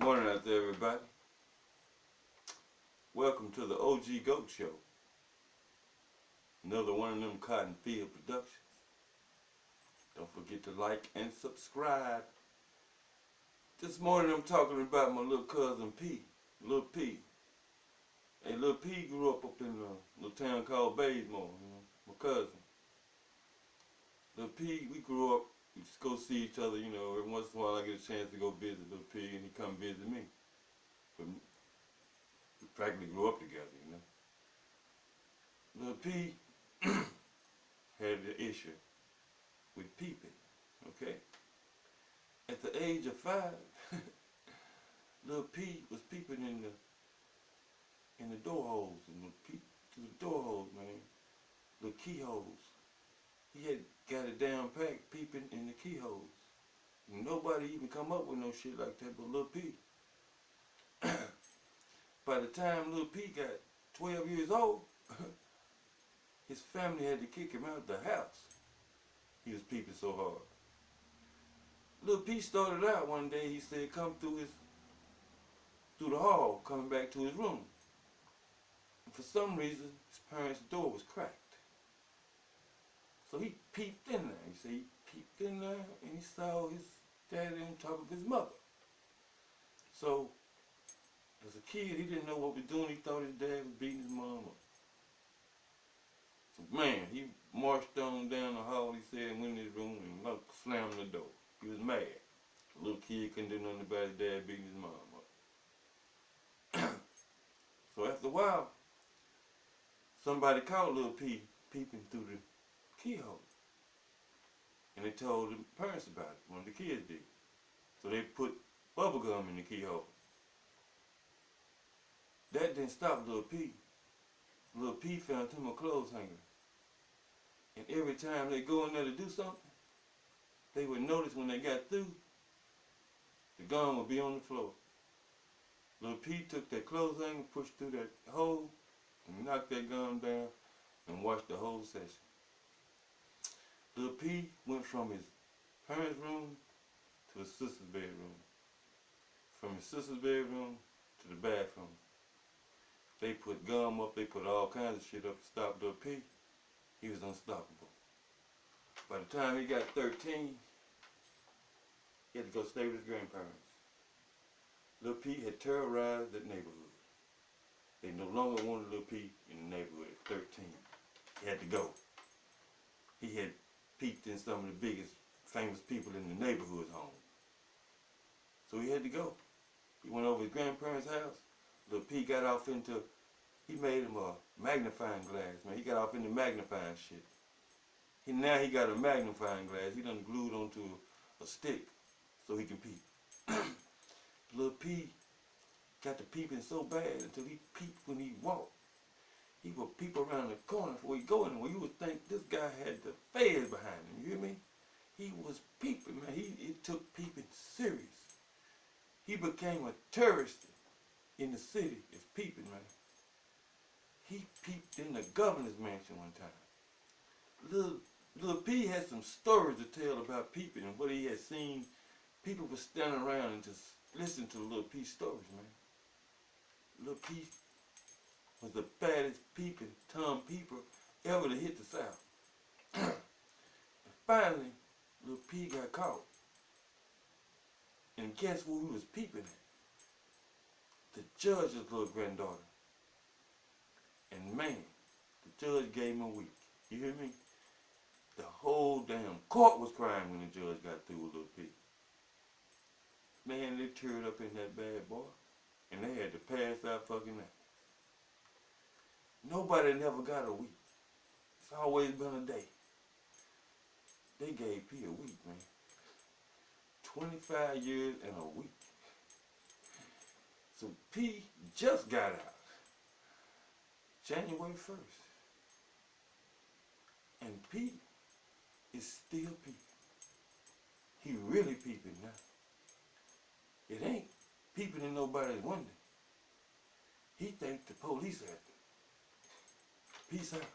Morning out there, everybody. Welcome to the OG Goat Show. Another one of them Cotton Field productions. Don't forget to like and subscribe. This morning I'm talking about my little cousin P, Lil P. Hey, Lil P grew up in a little town called Baysmore, my cousin. Lil P, we grew up, we just go see each other, every once in a while I get a chance to go visit Lil P and he come visit me. But we practically grew up together, Lil P had the issue with peeping, okay? At the age of 5, Lil P was peeping in the door holes, through the door holes, man, the keyholes. He had got it down packed, peeping in the keyholes. Nobody even come up with no shit like that but Lil P. By the time Lil P got 12 years old, his family had to kick him out of the house. He was peeping so hard. Lil P started out one day, he said, come through the hall, coming back to his room. And for some reason, his parents' door was cracked. So he peeped in there. He said he peeped in there and he saw his daddy on top of his mother. So, as a kid, he didn't know what he was doing. He thought his dad was beating his mom up. So, man, he marched on down the hall, he said, and went in his room and slammed the door. He was mad. The little kid couldn't do nothing about his dad beating his mom up. So after a while, somebody caught Lil P peeping through the keyhole. And they told the parents about it. One of the kids did. So they put bubble gum in the keyhole. That didn't stop Lil P. Lil P found him a clothes hanger. And every time they go in there to do something, they would notice when they got through, the gum would be on the floor. Lil P took that clothes hanger, pushed through that hole, and knocked that gum down, and watched the whole session. Lil P went from his parents' room to his sister's bedroom. From his sister's bedroom to the bathroom. They put gum up, they put all kinds of shit up to stop Lil P. He was unstoppable. By the time he got 13, he had to go stay with his grandparents. Lil P had terrorized that neighborhood. They no longer wanted Lil P in the neighborhood at 13. He had to go. He had peeped in some of the biggest famous people in the neighborhood's home. So he had to go. He went over his grandparents' house. Lil P got off into, he made him a magnifying glass, man. He got off into magnifying shit. Now he got a magnifying glass. He done glued onto a stick so he can peep. Lil P got to peeping so bad until he peeped when he walked. He would peep around the corner before he go anywhere. You would think this guy had the feds behind him, you hear me? He was peeping, man. He took peeping serious. He became a terrorist in the city as peeping, man. He peeped in the governor's mansion one time. Lil P had some stories to tell about peeping and what he had seen. People were standing around and just listening to Lil P's stories, man. Lil P was the baddest peeping Tom Peeper ever to hit the South. And finally, Lil P got caught. And guess who he was peeping at? The judge's little granddaughter. And man, the judge gave him a week. You hear me? The whole damn court was crying when the judge got through with Lil P. Man, they teared up in that bad boy. And they had to pass out fucking that. Nobody never got a week. It's always been a day. They gave P a week, man. 25 years and a week. So P just got out. January 1st. And P is still peeping. He really peeping now. It ain't peeping in nobody's window. He think the police after him. Peace out.